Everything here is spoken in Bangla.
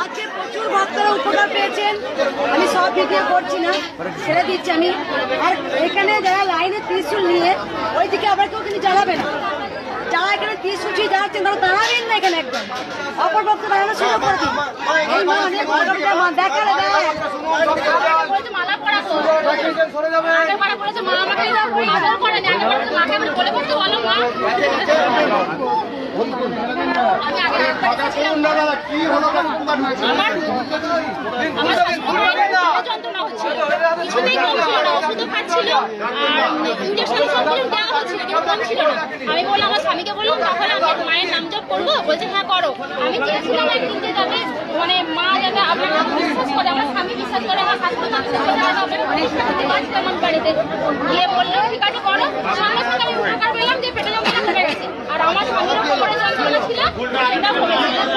আজকে প্রচুর ভক্তরা উপকার পেয়েছেন। আমি সব ভিডিও করছি না, ছেড়ে দিচ্ছি আমি। আর এখানে যারা লাইনে ত্রিশূল নিয়ে ওইদিকে আবার কেউ কিন্তু জ্বালাবে না। যারা এখানে ত্রিশূল দিয়ে যাচ্ছেন তারা দাঁড়াবেন না এখানে, একদম অপর ভক্ত দাঁড়ানো শুরু করে দিন। এই মা অনেক দেখালে আমি বললাম আমার স্বামীকে বললাম তখন আমি মায়ের নাম জপ করবো, বলছে হ্যাঁ করো। আমি চেয়েছিলাম একদিন যে যাতে মানে মা যাতে আপনার বিশ্বাস করে, আমার স্বামী বিশ্বাস করে, আমার শাশুড়ি আমার বাড়িতে গিয়ে বললো ঠিক আছে করো। সঙ্গে সঙ্গে আমি উপকার পেলাম যে পেটে যন্ত্রণা কমে গেছে। আর আমার স্বামীর কোমরে যন্ত্রণা ছিল সেটা কমে গেছে।